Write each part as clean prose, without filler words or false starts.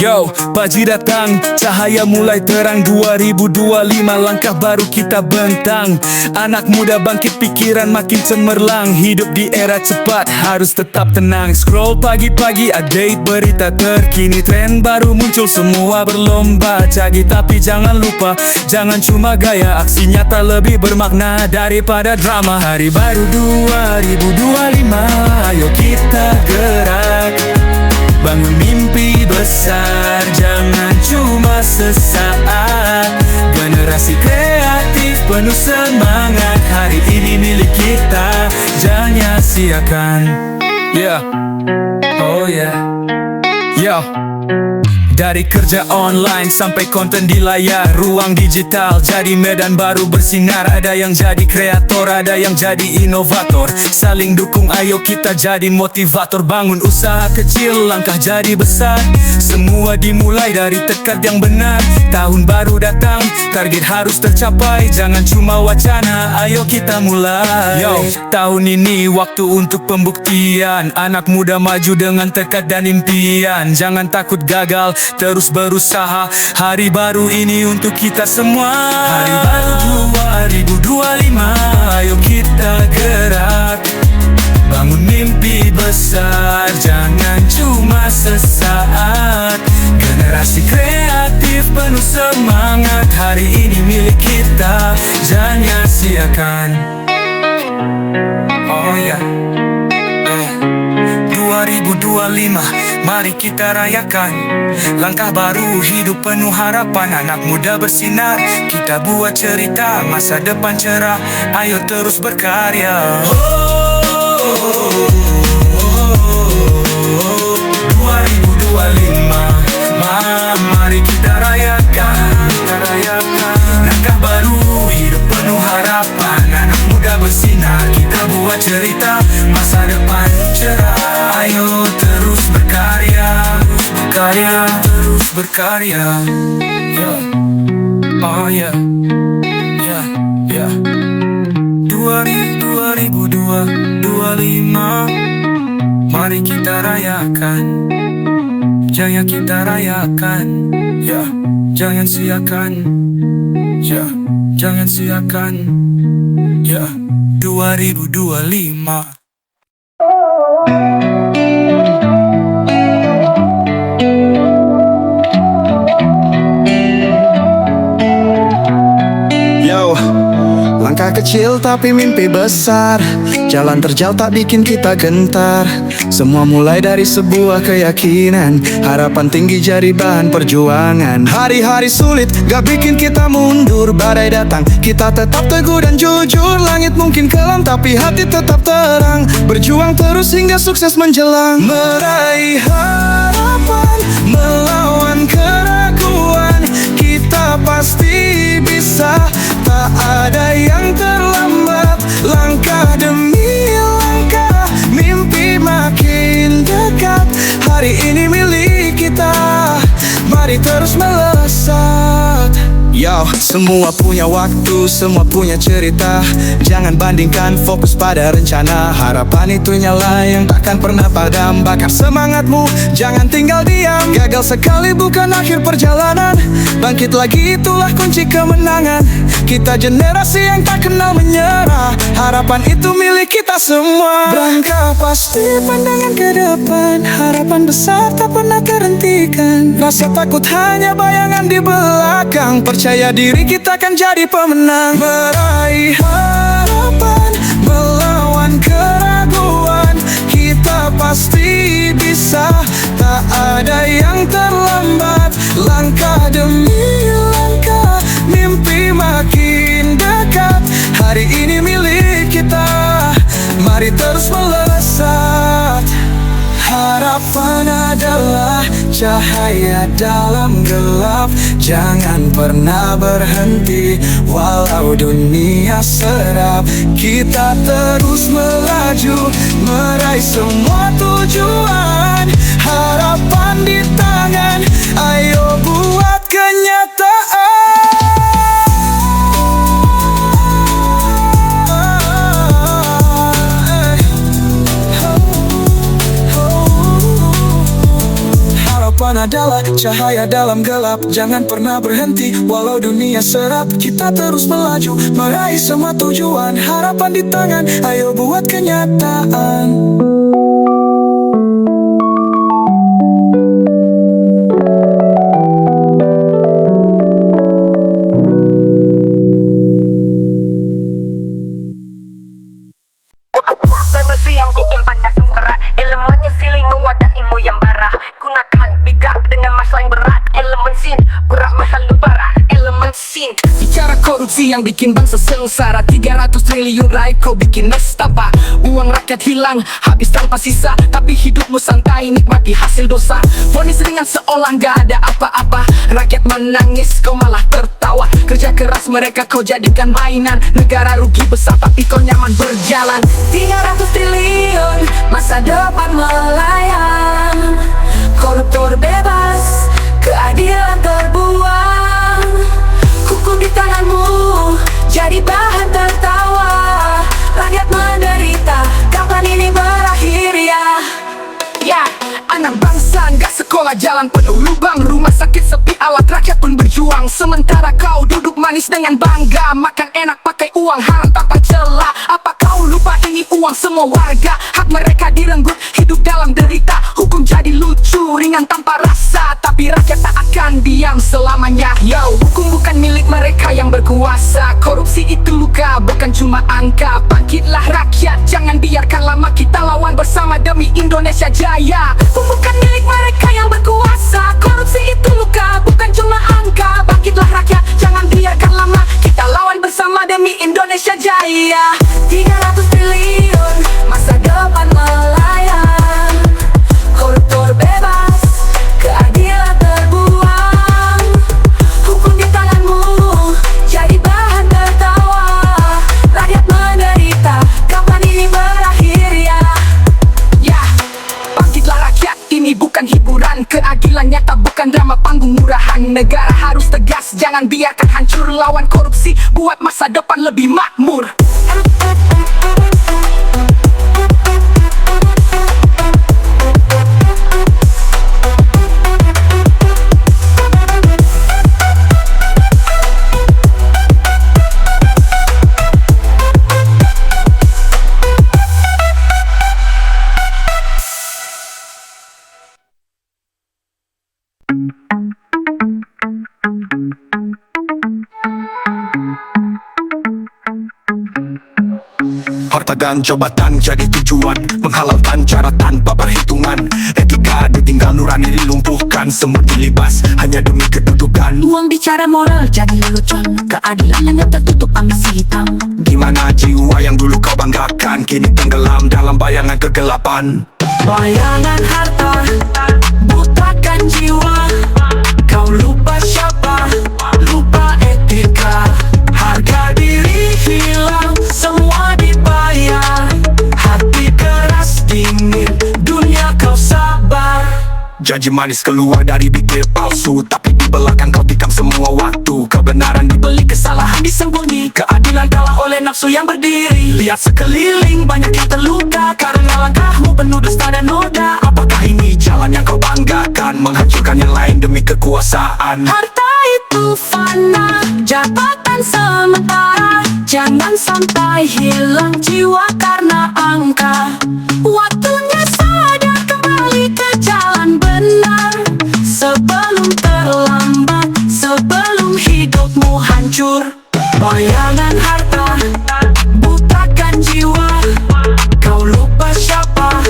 Yo, pagi datang, cahaya mulai terang 2025 langkah baru kita bentang. Anak muda bangkit pikiran makin cemerlang. Hidup di era cepat harus tetap tenang. Scroll pagi-pagi update berita terkini. Tren baru muncul semua berlomba cagi. Tapi jangan lupa, jangan cuma gaya. Aksi nyata lebih bermakna daripada drama. Hari baru 2025, ayo kita gerak. Bangun mimpi besar, jangan cuma sesaat. Generasi kreatif penuh semangat. Hari ini milik kita, jangan sia-siakan. Yeah, oh yeah, yo. Dari kerja online sampai konten di layar, ruang digital jadi medan baru bersinar. Ada yang jadi kreator, ada yang jadi inovator. Saling dukung, ayo kita jadi motivator. Bangun usaha kecil, langkah jadi besar. Semua dimulai dari tekad yang benar. Tahun baru datang, target harus tercapai. Jangan cuma wacana, ayo kita mulai. Yo, tahun ini waktu untuk pembuktian. Anak muda maju dengan tekad dan impian. Jangan takut gagal, terus berusaha. Hari baru ini untuk kita semua. Hari baru 2025, ayo kita gerak. Bangun mimpi besar, jangan cuma sesaat. Generasi kreatif penuh semangat. Hari ini milik kita, jangan sia-siakan. Oh ya, 2025, mari kita rayakan. Langkah baru, hidup penuh harapan. Anak muda bersinar, kita buat cerita. Masa depan cerah, ayo terus berkarya. 2025, mari kita rayakan. Langkah baru, hidup penuh harapan. Anak muda bersinar, kita buat cerita. Masa depan cerah, ayo terus berkarya. Terus berkarya. Yeah. Oh yeah, yeah, yeah. 2025, mari kita rayakan. Jangan kita rayakan. Ya, jangan siakan. Ya, jangan siakan. Ya, 2025. Langkah kecil tapi mimpi besar. Jalan terjal tak bikin kita gentar. Semua mulai dari sebuah keyakinan. Harapan tinggi jadi bahan perjuangan. Hari-hari sulit gak bikin kita mundur. Badai datang, kita tetap teguh dan jujur. Langit mungkin kelam tapi hati tetap terang. Berjuang terus hingga sukses menjelang. Meraih harapan, melawan keraguan. Kita pasti bisa, tak ada yang terlambat. Langkah demi langkah, mimpi makin dekat. Hari ini milik kita, mari terus melesat. Yo, semua punya waktu, semua punya cerita. Jangan bandingkan, fokus pada rencana. Harapan itu nyala yang takkan pernah padam. Bakar semangatmu, jangan tinggal diam. Gagal sekali bukan akhir perjalanan. Bangkit lagi, itulah kunci kemenangan. Kita generasi yang tak kenal menyerah. Harapan itu milik kita semua. Berangkat pasti pandangan ke depan. Harapan besar tak pernah terhentikan. Rasa takut hanya bayangan di belakang. Percaya diri kita akan jadi pemenang. Meraih harapan, melawan keraguan. Kita pasti bisa, tak ada yang terlambat. Langkah demi langkah, mimpi makin dekat. Hari ini milik kita, mari terus melesat. Harapan adalah cahaya dalam gelap. Jangan pernah berhenti walau dunia serap. Kita terus melaju, meraih semua tujuan. Harapan di tangan, ayo buat kenyataan. Kehidupan adalah cahaya dalam gelap. Jangan pernah berhenti walau dunia serap. Kita terus melaju, meraih semua tujuan. Harapan di tangan, ayo buat kenyataan. Mesin yang diimpannya sumberah, elemennya siling menguatkan ilmu yang bara. Gunakan bijak dengan masalah yang berat. Elemen sin, berat masalah berat. Elemen sin. Bicara korupsi yang bikin bangsa sengsara, 300 triliun rakyat kau bikin nestapa. Uang rakyat hilang, habis tanpa sisa. Tapi hidupmu santai, nikmati hasil dosa. Vonis ringan seolah gak ada apa-apa. Rakyat menangis, kau malah tertawa. Kerja keras mereka kau jadikan mainan. Negara rugi besar tapi kau nyaman berjalan. 300 triliun, masa depan melayang. Koruptor bebas, keadilan terbuang. Hukum di tanganmu, jadi bahan tertawa. Rakyat menderita, kapan ini berakhir ya? Ya, anak bangsa nggak sekolah, jalan penuh lubang. Rumah sakit sepi, alat rakyat pun berjuang. Sementara kau duduk manis dengan bangga, makan enak pakai uang haram tanpa celah. Apa kau lupa ini uang semua warga? Hak mereka direnggut, hidup dalam derita. Hukum jadi lucu, ringan tanpa rasa. Tapi rakyat tak akan diam selamanya. Yo, hukum bukan milik mereka yang berkuasa. Korupsi itu luka, bukan cuma angka. Bangkitlah rakyat, jangan biarkan lama. Kita lawan bersama demi Indonesia jaya. Hukum bukan milik mereka yang berkuasa. Korupsi itu luka, bukan cuma angka. Bangkitlah rakyat, jangan biarkan lama. Kita lawan bersama demi Indonesia jaya. 300 triliun, masa depan melayang. Koruptor bebas, keadilan terbuang. Hukum di tanganmu, jadi bahan tertawa. Rakyat menderita, kapan ini berakhir ya? Ya, bangkitlah rakyat, ini bukan hiburan. Keadilan nyata bukan drama panggung murahan. Negara harus tegas, jangan biarkan hancur. Lawan korupsi, buat masa depan lebih makmur. Harta dan jabatan jadi tujuan, menghalalkan cara tanpa perhitungan. Etika ditinggal, nurani dilumpuhkan. Semua dilibas hanya demi kedudukan. Uang bicara moral jadi lelucon, keadilan hanya tertutup ambisi hitam. Gimana jiwa yang dulu kau banggakan, kini tenggelam dalam bayangan kegelapan. Bayangan harta, butakan jiwa. Kau lupa siapa, lupa etika. Harga diri hilang, semua dibayar. Hati keras dingin, dunia kau sabar. Janji manis keluar dari bibir palsu, tapi di belakang kau tikam semua waktu. Kebenaran dibeli, kesalahan disembunyi. Keadilan kalah oleh nafsu yang berdiri. Lihat sekeliling, banyak yang terluka karena langkahmu penuh dusta dan noda. Apakah ini jalan yang kau banggakan, menghancurkan yang lain demi kekuasaan? Harta itu fana, jabatan sementara. Jangan sampai hilang jiwa karena angka. Waktunya sadar kembali ke jalan benar, sebelum terlambat, sebelum hidupmu hancur. Bayangan harta, butakan jiwa. Kau lupa siapa,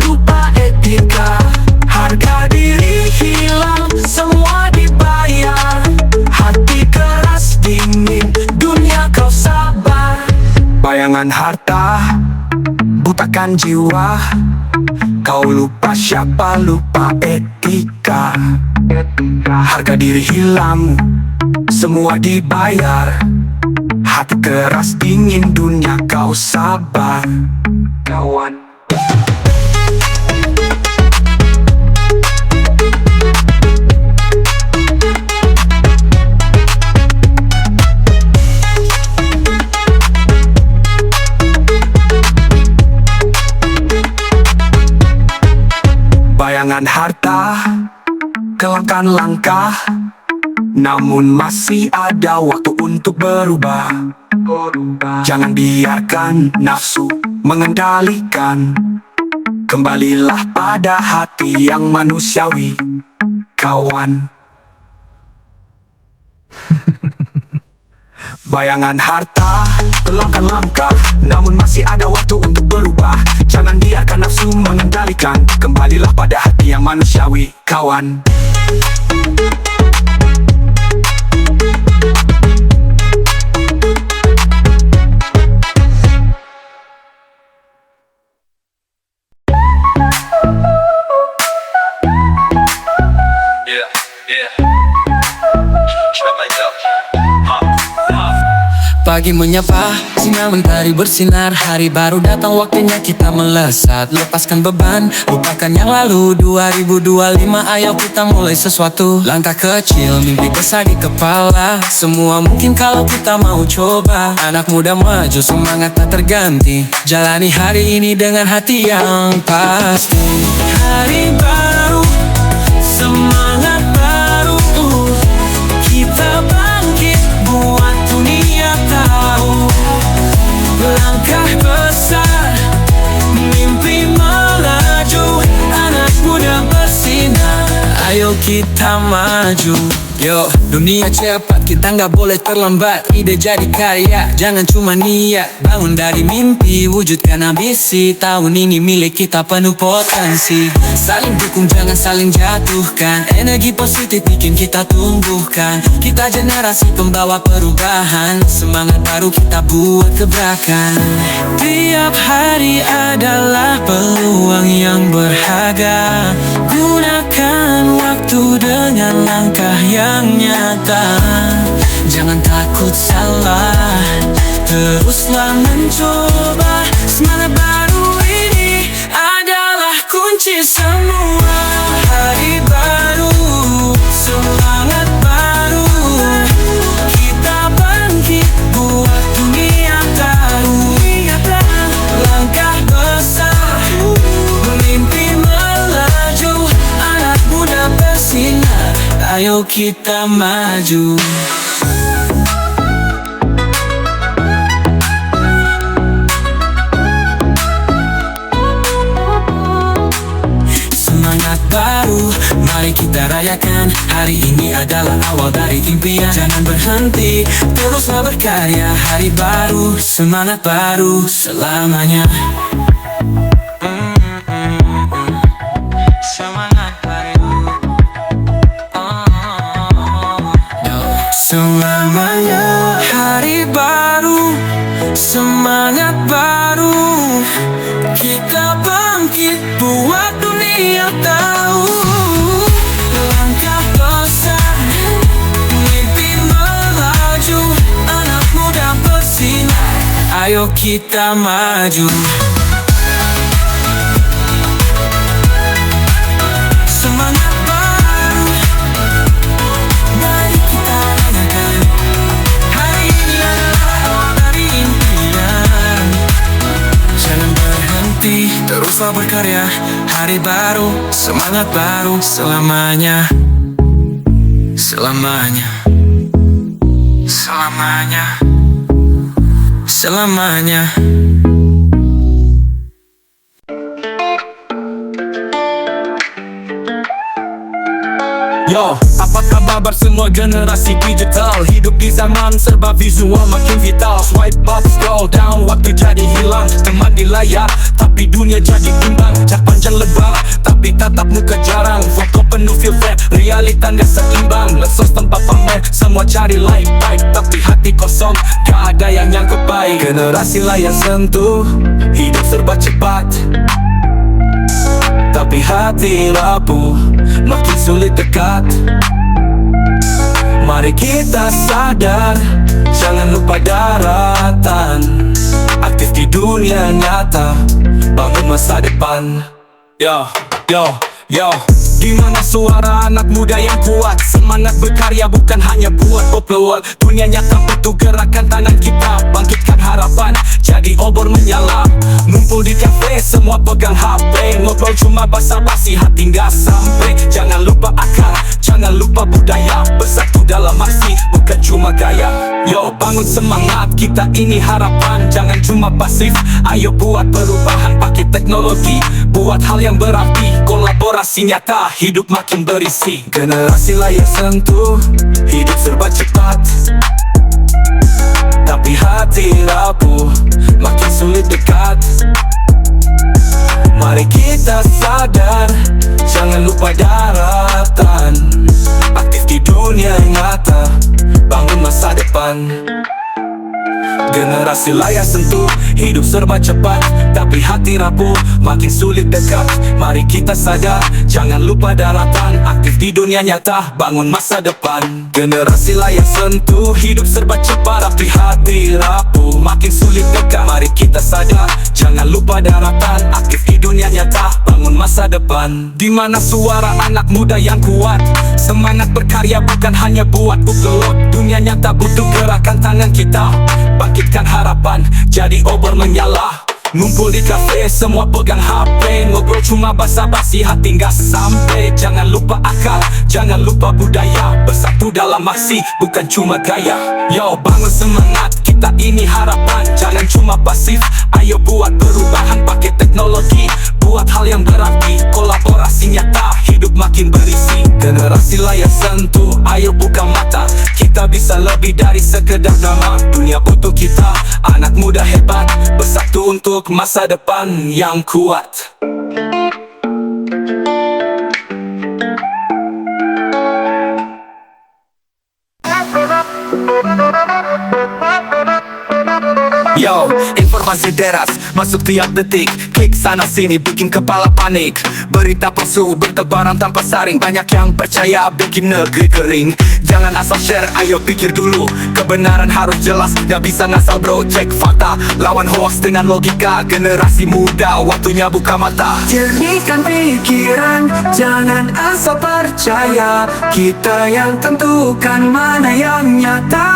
lupa etika. Harga diri hilang, semua dibayar. Hati keras dingin, dunia kau sabar. Bayangan harta, butakan jiwa. Kau lupa siapa, lupa etika. Harga diri hilang, semua dibayar. Hati keras dingin, dunia kau sabar. Kawan. Bayangan harta, kelangkaan langkah, namun masih ada waktu untuk berubah. Jangan biarkan nafsu mengendalikan. Kembalilah pada hati yang manusiawi, kawan. Bayangan harta, kelangkaan langkah, namun masih ada waktu untuk berubah. Jangan biarkan nafsu mengendalikan. Kembalilah pada hati yang manusiawi, kawan. Pagi menyapa, sinar mentari bersinar. Hari baru datang, waktunya kita melesat. Lepaskan beban, lupakan yang lalu. 2025, ayo kita mulai sesuatu. Langkah kecil, mimpi besar di kepala. Semua mungkin kalau kita mau coba. Anak muda maju, semangat tak terganti. Jalani hari ini dengan hati yang pasti. Hari baru, semangat baru. Kita bangkit, buat dunia tahu. Langkah besar, mimpi melaju. Anak muda bersinar, ayo kita maju. Yo, dunia cepat, kita nggak boleh terlambat. Ide jadi karya, jangan cuma niat. Bangun dari mimpi, wujudkan ambisi. Tahun ini milik kita penuh potensi. Saling dukung, jangan saling jatuhkan. Energi positif bikin kita tumbuhkan. Kita generasi pembawa perubahan. Semangat baru kita buat gebrakan. Tiap hari adalah peluang yang berharga. Gunakan waktu dengan langkah yang nyata. Jangan takut salah, teruslah mencoba. Semangat baru ini adalah kunci semua. Hari baru, semangat baru. Kita bangkit, buat dunia tahu. Langkah besar, mimpi melaju. Anak muda bersinar, ayo kita maju. Semangat baru, mari kita rayakan. Hari ini adalah awal dari impian. Jangan berhenti, teruslah berkarya. Hari baru, semangat baru selamanya. Semangat baru, selamanya. Hari baru, semangat baru. Kita bangkit, buat dunia tahu. Langkah besar, mimpi melaju. Anak muda bersinar, ayo kita maju. Semangat baru, mari kita rayakan. Hari ini adalah awal dari impian. Jangan berhenti, teruslah berkarya. Hari baru, semangat baru selamanya. Selamanya, selamanya, selamanya. Yo, apa kabar semua generasi digital? Hidup di zaman serba visual makin vital. Swipe up, scroll down, waktu jadi hilang. Teman di layar, tapi dunia jadi bimbang. Cak panjang lebar, tapi tatap muka jarang. Foto penuh filter, realita nggak seimbang. Lesos tanpa pamer, semua cari like, tapi hati kosong, gak ada yang nyangkut baik. Generasi layar sentuh, hidup serba cepat, tapi hati rapuh, makin sulit dekat. Mari kita sadar, jangan lupa daratan. Aktif di dunia nyata, bangun masa depan. Yo, yo, yo. Di mana suara anak muda yang kuat, semangat berkarya bukan hanya buat upload. Dunia nyata butuh gerakan tangan kita, bangkitkan harapan jadi obor menyala. Ngumpul di kafe semua pegang HP, ngobrol cuma basa-basi hati nggak sampai. Jangan lupa akal, jangan lupa budaya, bersatu dalam aksi bukan cuma gaya. Yo bangun semangat, kita ini harapan, jangan cuma pasif. Ayo buat perubahan pakai teknologi, buat hal yang berarti, kolaborasi nyata, hidup makin berisi. Generasi layar sentuh, hidup serba cepat, tapi hati rapuh, makin sulit dekat. Mari kita sadar, jangan lupa daratan, aktif di dunia yang nyata, bangun masa depan. Generasi layar sentuh, hidup serba cepat, tapi hati rapuh, makin sulit dekat. Mari kita sadar, jangan lupa daratan, aktif di dunia nyata, bangun masa depan. Generasi layar sentuh, hidup serba cepat, tapi hati rapuh, makin sulit dekat. Mari kita sadar, jangan lupa daratan, aktif di dunia nyata, bangun masa depan. Di mana suara anak muda yang kuat, semangat berkarya bukan hanya buat upload. Dunia nyata butuh gerakan tangan kita, bangkitkan harapan jadi obor menyala. Ngumpul di kafe semua pegang HP, ngobrol cuma basa-basi hati nggak sampai. Jangan lupa akal, jangan lupa budaya, bersatu dalam aksi bukan cuma gaya. Yo bangun semangat, kita ini harapan, jangan cuma pasif. Ayo buat perubahan pakai teknologi, buat hal yang berarti, kolaborasi nyata, hidup makin berisi. Generasi layar sentuh, ayo buka mata, kita bisa lebih dari sekedar nama. Dunia butuh kita, anak muda hebat, bersatu untuk masa depan yang kuat. Yo, informasi deras masuk tiap detik, klik sana sini bikin kepala panik. Berita palsu bertebaran tanpa saring, banyak yang percaya bikin negeri kering. Jangan asal share, ayo pikir dulu, kebenaran harus jelas, gak bisa ngasal bro. Cek fakta, lawan hoax dengan logika. Generasi muda, waktunya buka mata. Jernihkan pikiran, jangan asal percaya, kita yang tentukan mana yang nyata.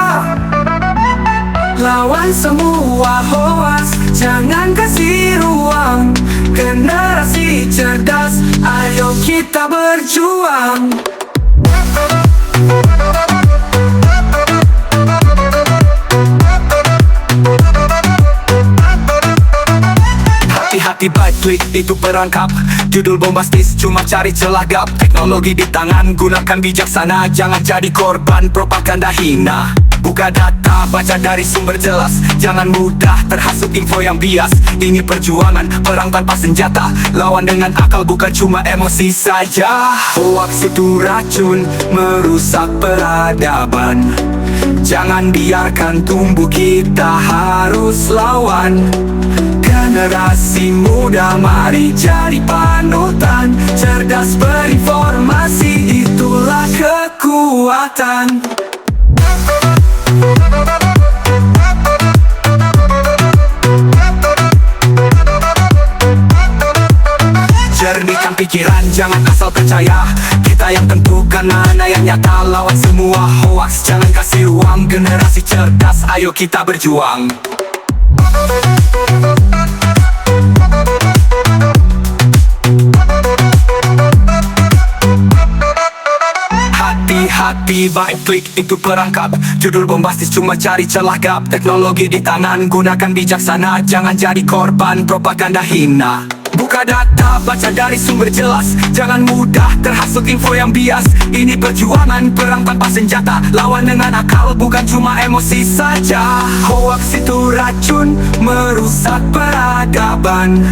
Lawan semua hoax, jangan kasih ruang. Generasi cerdas, ayo kita berjuang. Hati-hati baik tweet itu perangkap, judul bombastis cuma cari celah gap. Teknologi di tangan, gunakan bijaksana, jangan jadi korban propaganda hina. Buka data, baca dari sumber jelas, jangan mudah terhasut info yang bias. Ini perjuangan, perang tanpa senjata, lawan dengan akal bukan cuma emosi saja. Hoax itu racun, merusak peradaban, jangan biarkan tumbuh, kita harus lawan. Generasi muda mari jadi panutan, cerdas berinformasi, itulah kekuatan. Jernihkan pikiran, jangan asal percaya, kita yang tentukan mana yang nyata. Lawan semua hoax, jangan kasih ruang. Generasi cerdas, ayo kita berjuang. Hati-hati baik klik itu perangkap, judul bombastis cuma cari celah gap. Teknologi di tangan, gunakan bijaksana, jangan jadi korban propaganda hina. Buka data, baca dari sumber jelas, jangan mudah terhasut info yang bias. Ini perjuangan, perang tanpa senjata, lawan dengan akal bukan cuma emosi saja. Hoax itu racun, merusak peradaban,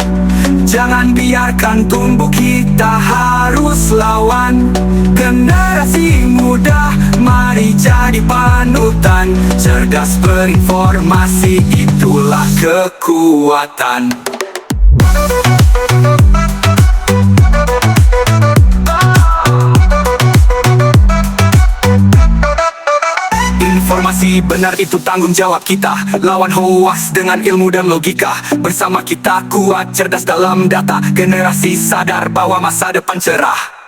jangan biarkan tumbuh, kita harus lawan. Generasi muda, mari jadi panutan, cerdas berinformasi, itulah kekuatan. Informasi benar itu tanggung jawab kita, lawan hoax dengan ilmu dan logika. Bersama kita kuat, cerdas dalam data, generasi sadar bahwa masa depan cerah.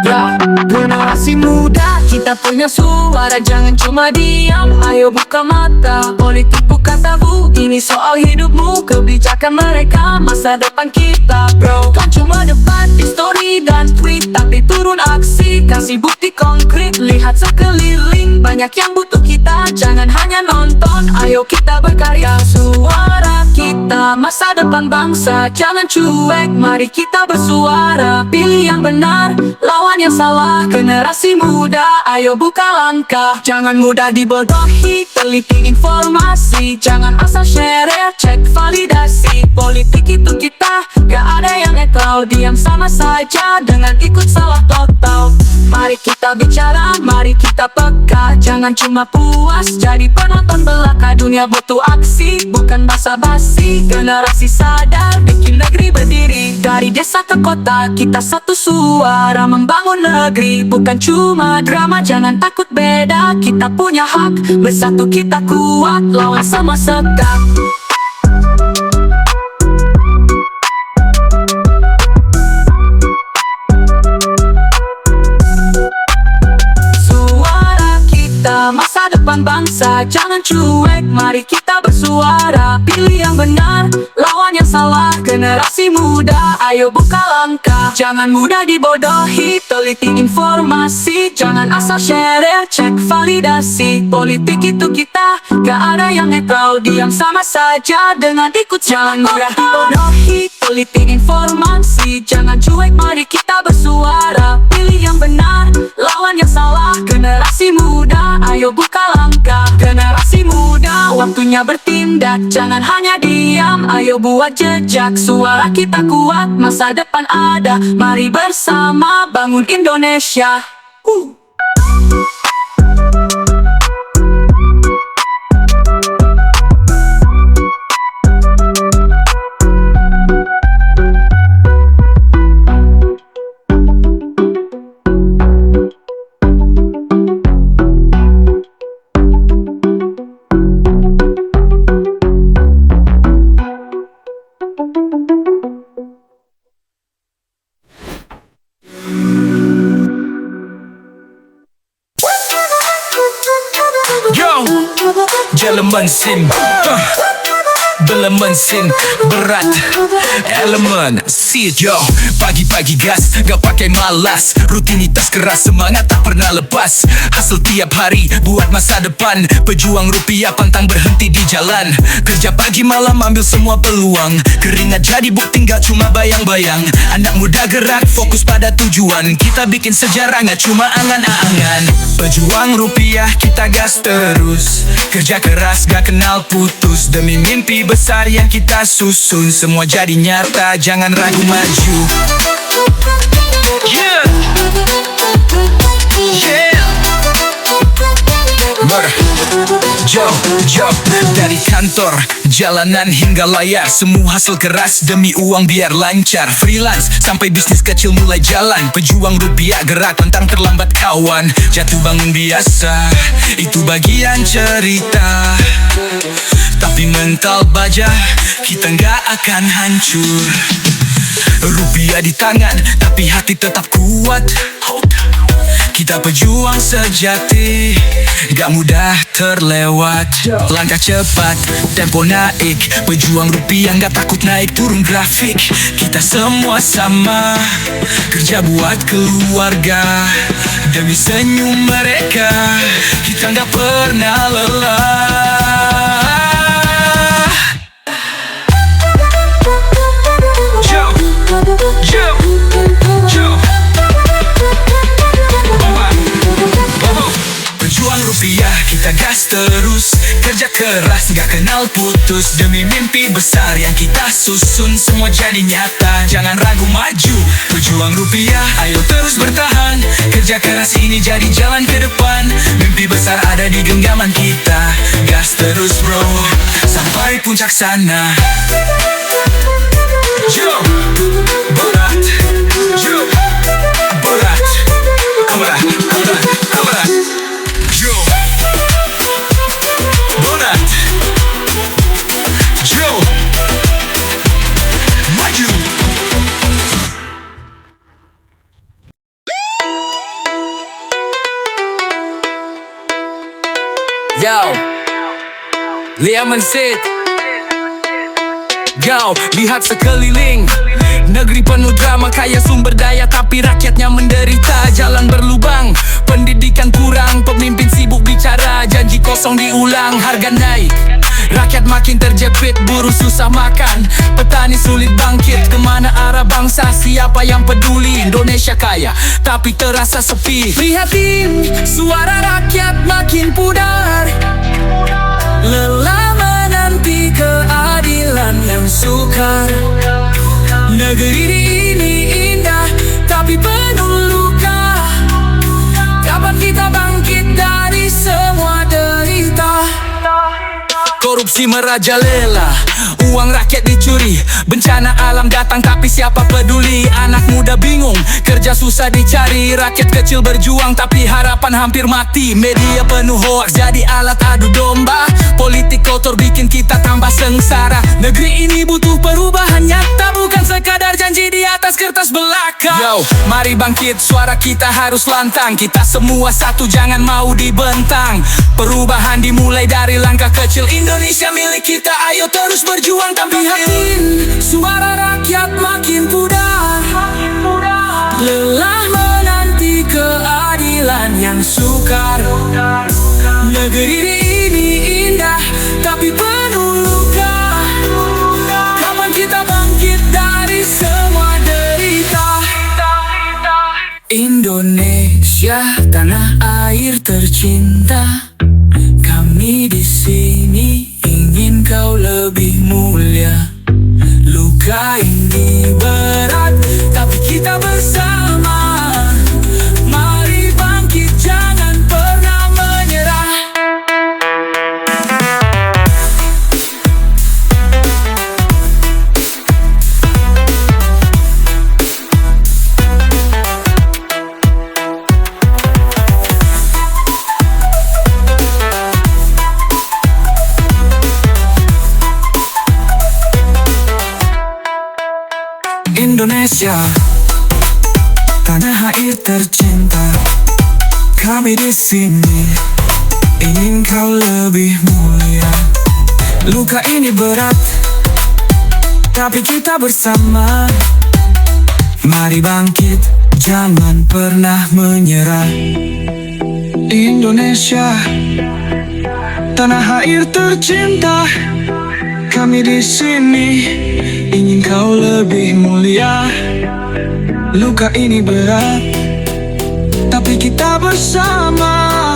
Ya, generasi muda, kita punya suara, jangan cuma diam, ayo buka mata. Politik bukan tabu, ini soal hidupmu, kebijakan mereka, masa depan kita bro. Kan cuma debat, histori dan tweet, tapi turun aksi, kasih bukti konkret. Lihat sekeliling, banyak yang butuh kita, jangan hanya nonton, ayo kita berkarya. Suara kita, masa depan bangsa, jangan cuek, mari kita bersuara. Pilih yang benar, lawan yang salah. Generasi muda, ayo buka langkah, jangan mudah dibodohi, teliti informasi, jangan asal share, cek validasi. Politik itu kita, gak ada yang netral, diam sama saja dengan ikut salah total. Mari kita bicara, mari kita peka, jangan cuma puas jadi penonton belaka. Dunia butuh aksi, bukan basa-basi. Generasi sadar, bikin negeri berdiri. Dari desa ke kota, kita satu suara membangun negeri. Bukan cuma drama, jangan takut beda, kita punya hak. Bersatu kita kuat, lawan sama sekat. Masa depan bangsa, jangan cuek, mari kita bersuara. Pilih yang benar, lawan yang salah. Generasi muda, ayo buka langkah, jangan mudah dibodohi, teliti informasi, jangan asal share, cek validasi. Politik itu kita, gak ada yang netral, diam sama saja dengan ikut. Jangan mudah dibodohi, teliti informasi, jangan cuek, mari kita bersuara. Pilih yang benar, lawan yang salah. Generasi muda, ayo buka langkah. Generasi muda, waktunya bertindak, jangan hanya diam, ayo buat jejak. Suara kita kuat, masa depan ada, mari bersama bangun Indonesia. Jelemensin, belemensin, berat elemen, sit yo. Pagi-pagi gas, gak pakai malas, rutinitas keras, semangat tak pernah lepas. Hasil tiap hari, buat masa depan, pejuang rupiah pantang berhenti di jalan. Kerja pagi malam ambil semua peluang, keringat jadi bukti gak cuma bayang-bayang. Anak muda gerak, fokus pada tujuan, kita bikin sejarah gak cuma angan-angan. Pejuang rupiah, kita gas terus, kerja keras gak kenal putus. Demi mimpi besar yang kita susun, semua jadi nyata, jangan ragu maju. Yeah, yeah. Job dari kantor, jalanan hingga layar, semua hasil keras demi uang biar lancar. Freelance sampai bisnis kecil mulai jalan, pejuang rupiah gerak tentang terlambat kawan. Jatuh bangun biasa, itu bagian cerita. Tapi mental baja, kita nggak akan hancur. Rupiah di tangan, tapi hati tetap kuat. Kita pejuang sejati, gak mudah terlewat. Langkah cepat, tempo naik, pejuang rupiah gak takut naik turun grafik. Kita semua sama, kerja buat keluarga, demi senyum mereka, kita gak pernah lelah. Pejuang rupiah, kita gas terus, kerja keras gak kenal putus. Demi mimpi besar yang kita susun, semua jadi nyata, jangan ragu maju. Pejuang rupiah, ayo terus bertahan, kerja keras ini jadi jalan ke depan. Mimpi besar ada di genggaman kita, gas terus bro, sampai puncak sana. Yo, berat, yo, berat, berat, berat, berat. Yo, berat, yo, maju. Yo, Liam and Sid. Yo, lihat sekeliling. Negeri penuh drama, kaya sumber daya tapi rakyatnya menderita. Jalan berlubang, pendidikan kurang, pemimpin sibuk bicara, janji kosong diulang, harga naik, rakyat makin terjepit, buruh susah makan, petani sulit bangkit. Kemana arah bangsa, siapa yang peduli? Indonesia kaya, tapi terasa sepi. Prihatin, suara rakyat makin pudar, lelah menanti keadilan yang sukar. Negeri ini indah, tapi penuh luka. Kapan kita bangkit dari semua derita? Korupsi merajalela, uang rakyat dicuri, bencana alam datang tapi siapa peduli? Anak muda bingung, kerja susah dicari, rakyat kecil berjuang tapi harapan hampir mati. Media penuh hoaks jadi alat adu domba, politik kotor bikin kita tambah sengsara. Negeri ini butuh perubahan nyata, bukan sekadar janji di atas kertas belaka. Yo, mari bangkit, suara kita harus lantang. Kita semua satu, jangan mau dibentang. Perubahan dimulai dari langkah kecil. Indonesia milik kita, ayo terus berjuang tanpa prihatin. Suara rakyat makin pudar, lelah menanti keadilan yang sukar. Negeri ini indah, tapi penuh luka. Kapan kita bangkit dari semua derita? Indonesia, tanah air tercinta, kami di sini ingin kau lebih mulia. Luka ini berat, tapi kita bersama. Mari bangkit, jangan pernah menyerah. Indonesia, tanah air tercinta, kami di sini ingin kau lebih mulia. Luka ini berat, tapi kita bersama. Mari bangkit, jangan pernah menyerah. Indonesia, tanah air tercinta, kami di sini ingin kau lebih mulia. Luka ini berat, tapi kita bersama.